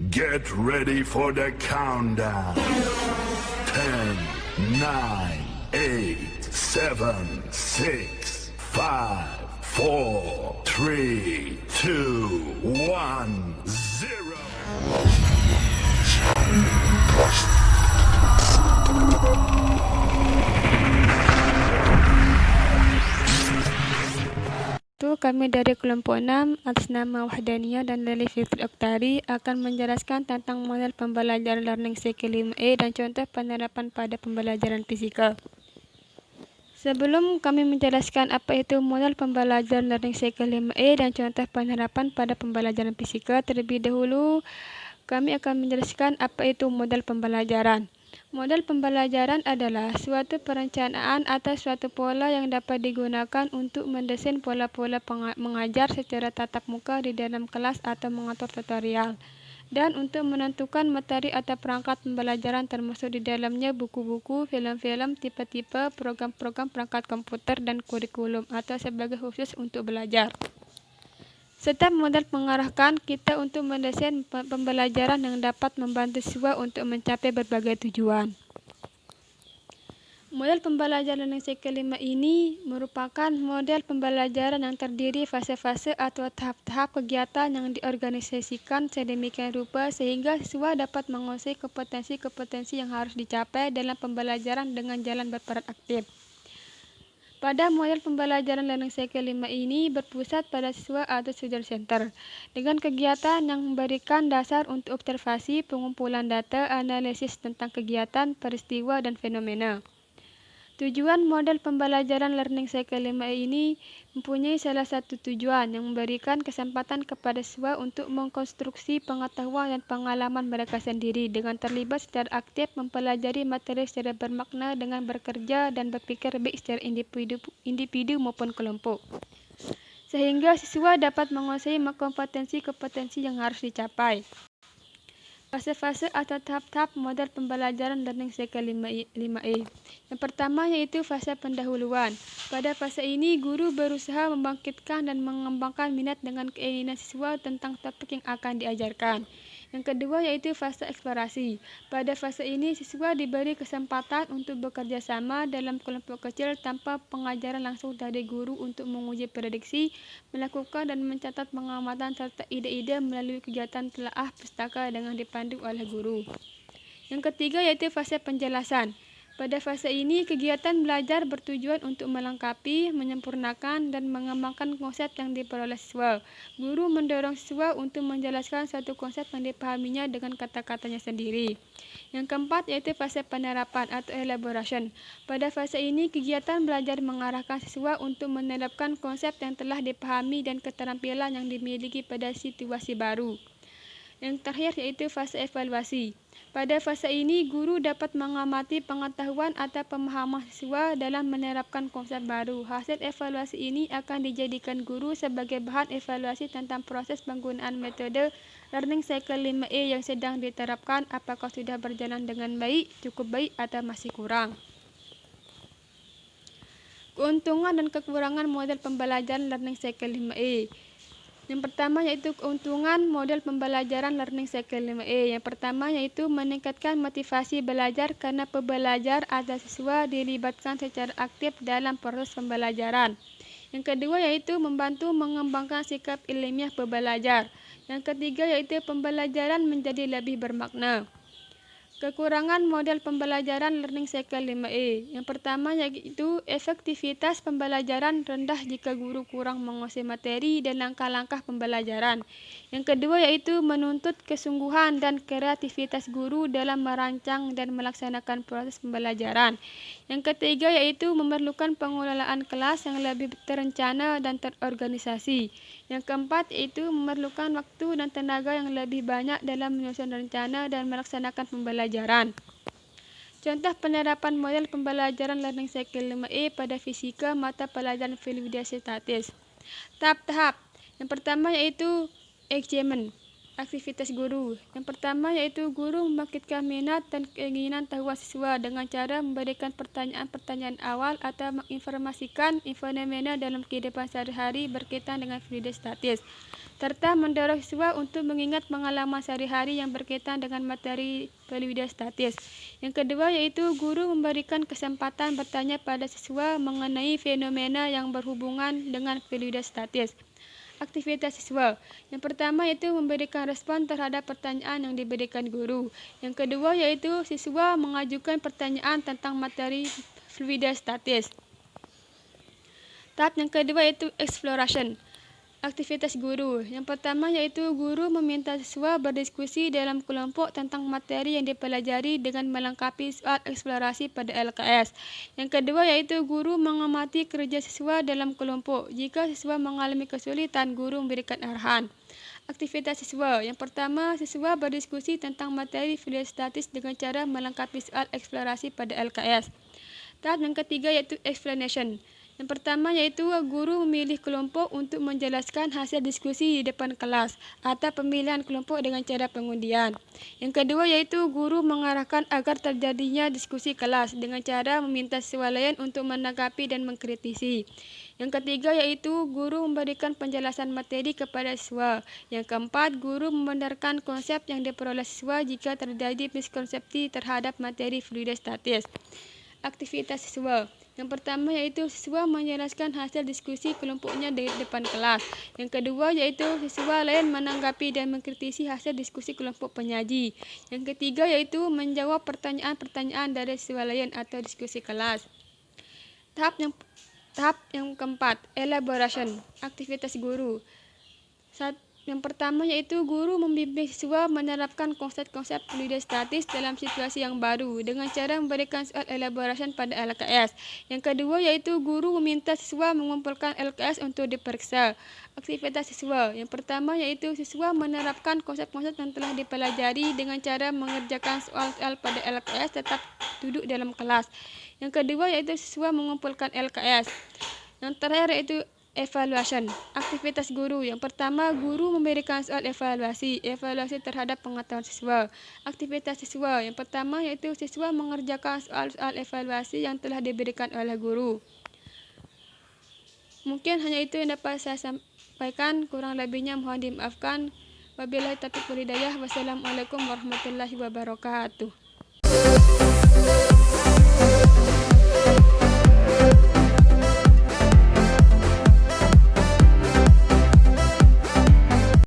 Get ready for the countdown. 10, 9, 8, 7, 6, 5, 4, 3, 2, 1, 0. Kami dari kelompok 6 atas nama Wahdaniyah dan Leli Fitri Oktari akan menjelaskan tentang model pembelajaran learning cycle 5E dan contoh penerapan pada pembelajaran fisika. Sebelum kami menjelaskan apa itu model pembelajaran learning cycle 5E dan contoh penerapan pada pembelajaran fisika, terlebih dahulu kami akan menjelaskan apa itu model pembelajaran. Model pembelajaran adalah suatu perencanaan atau suatu pola yang dapat digunakan untuk mendesain pola-pola mengajar secara tatap muka di dalam kelas atau mengatur tutorial, dan untuk menentukan materi atau perangkat pembelajaran termasuk di dalamnya buku-buku, film-film, tipe-tipe, program-program perangkat komputer, dan kurikulum atau sebagai khusus untuk belajar. Setiap model mengarahkan kita untuk mendesain pembelajaran yang dapat membantu siswa untuk mencapai berbagai tujuan. Model pembelajaran learning cycle 5 ini merupakan model pembelajaran yang terdiri fase-fase atau tahap-tahap kegiatan yang diorganisasikan sedemikian rupa sehingga siswa dapat menguasai kompetensi-kompetensi yang harus dicapai dalam pembelajaran dengan jalan berperan aktif. Pada model pembelajaran learning cycle 5 ini berpusat pada siswa atau student center, dengan kegiatan yang memberikan dasar untuk observasi, pengumpulan data, analisis tentang kegiatan, peristiwa, dan fenomena. Tujuan model pembelajaran learning cycle 5 ini mempunyai salah satu tujuan yang memberikan kesempatan kepada siswa untuk mengkonstruksi pengetahuan dan pengalaman mereka sendiri dengan terlibat secara aktif mempelajari materi secara bermakna dengan bekerja dan berpikir baik secara individu maupun kelompok, sehingga siswa dapat menguasai kompetensi-kompetensi yang harus dicapai. Fase-fase atau tahap-tahap model pembelajaran learning cycle 5E. Yang pertama yaitu fase pendahuluan. Pada fase ini, guru berusaha membangkitkan dan mengembangkan minat dengan keinginan siswa tentang topik yang akan diajarkan. Yang kedua yaitu fase eksplorasi. Pada fase ini, siswa diberi kesempatan untuk bekerja sama dalam kelompok kecil tanpa pengajaran langsung dari guru untuk menguji prediksi, melakukan dan mencatat pengamatan serta ide-ide melalui kegiatan telaah pustaka dengan dipandu oleh guru. Yang ketiga yaitu fase penjelasan. Pada fase ini, kegiatan belajar bertujuan untuk melengkapi, menyempurnakan, dan mengembangkan konsep yang diperoleh siswa. Guru mendorong siswa untuk menjelaskan suatu konsep yang dipahaminya dengan kata-katanya sendiri. Yang keempat yaitu fase penerapan atau elaboration. Pada fase ini, kegiatan belajar mengarahkan siswa untuk menerapkan konsep yang telah dipahami dan keterampilan yang dimiliki pada situasi baru. Yang terakhir yaitu fase evaluasi. Pada fase ini, guru dapat mengamati pengetahuan atau pemahaman siswa dalam menerapkan konsep baru. Hasil evaluasi ini akan dijadikan guru sebagai bahan evaluasi tentang proses penggunaan metode learning cycle 5E yang sedang diterapkan, apakah sudah berjalan dengan baik, cukup baik, atau masih kurang. Keuntungan dan kekurangan model pembelajaran learning cycle 5E. Yang pertama yaitu keuntungan model pembelajaran learning cycle 5E. Yang pertama yaitu meningkatkan motivasi belajar karena pembelajar atau siswa dilibatkan secara aktif dalam proses pembelajaran. Yang kedua yaitu membantu mengembangkan sikap ilmiah pembelajar. Yang ketiga yaitu pembelajaran menjadi lebih bermakna. Kekurangan model pembelajaran learning cycle 5E. Yang pertama yaitu efektivitas pembelajaran rendah jika guru kurang menguasai materi dan langkah-langkah pembelajaran. Yang kedua yaitu menuntut kesungguhan dan kreativitas guru dalam merancang dan melaksanakan proses pembelajaran. Yang ketiga yaitu memerlukan pengelolaan kelas yang lebih terencana dan terorganisasi. Yang keempat yaitu memerlukan waktu dan tenaga yang lebih banyak dalam menyusun rencana dan melaksanakan pembelajaran. Contoh penerapan model pembelajaran learning cycle 5E pada fisika mata pelajaran fluiditas statis. Tahap-tahap. Yang pertama yaitu examen. Aktivitas guru. Yang pertama yaitu guru membangkitkan minat dan keinginan tahuan siswa dengan cara memberikan pertanyaan-pertanyaan awal atau menginformasikan fenomena dalam kehidupan sehari-hari berkaitan dengan fluidostatis, serta mendorong siswa untuk mengingat pengalaman sehari-hari yang berkaitan dengan materi fluidostatis. Yang kedua yaitu guru memberikan kesempatan bertanya pada siswa mengenai fenomena yang berhubungan dengan fluidostatis. Aktivitas siswa. Yang pertama yaitu memberikan respon terhadap pertanyaan yang diberikan guru. Yang kedua yaitu siswa mengajukan pertanyaan tentang materi fluidostatis. Tahap yang kedua yaitu exploration. Aktivitas guru. Yang pertama yaitu guru meminta siswa berdiskusi dalam kelompok tentang materi yang dipelajari dengan melengkapi soal eksplorasi pada LKS. Yang kedua yaitu guru mengamati kerja siswa dalam kelompok. Jika siswa mengalami kesulitan, guru memberikan arahan. Aktivitas siswa. Yang pertama, siswa berdiskusi tentang materi fluidostatis dengan cara melengkapi soal eksplorasi pada LKS. Tahap yang ketiga yaitu explanation. Yang pertama yaitu guru memilih kelompok untuk menjelaskan hasil diskusi di depan kelas atau pemilihan kelompok dengan cara pengundian. Yang kedua yaitu guru mengarahkan agar terjadinya diskusi kelas dengan cara meminta siswa lain untuk menanggapi dan mengkritisi. Yang ketiga yaitu guru memberikan penjelasan materi kepada siswa. Yang keempat, guru membenarkan konsep yang diperoleh siswa jika terjadi miskonsepsi terhadap materi fluidostatis. Aktivitas siswa. Yang pertama yaitu siswa menjelaskan hasil diskusi kelompoknya di depan kelas. Yang kedua yaitu siswa lain menanggapi dan mengkritisi hasil diskusi kelompok penyaji. Yang ketiga yaitu menjawab pertanyaan-pertanyaan dari siswa lain atau diskusi kelas. Tahap yang keempat, elaboration. Aktivitas guru. Yang pertama yaitu guru membimbing siswa menerapkan konsep-konsep fluidostatis dalam situasi yang baru dengan cara memberikan soal elaboration pada LKS. Yang kedua yaitu guru meminta siswa mengumpulkan LKS untuk diperiksa. Aktivitas siswa. Yang pertama yaitu siswa menerapkan konsep-konsep yang telah dipelajari dengan cara mengerjakan soal-soal pada LKS tetap duduk dalam kelas. Yang kedua yaitu siswa mengumpulkan LKS. Yang terakhir yaitu evaluation. Aktivitas guru. Yang pertama, guru memberikan soal evaluasi terhadap pengetahuan siswa. Aktivitas siswa. Yang pertama yaitu siswa mengerjakan soal-soal evaluasi yang telah diberikan oleh guru. Mungkin hanya itu yang dapat saya sampaikan, kurang lebihnya mohon dimaafkan. Wabillahi taufiq wal hidayah. Wassalamualaikum warahmatullahi wabarakatuh.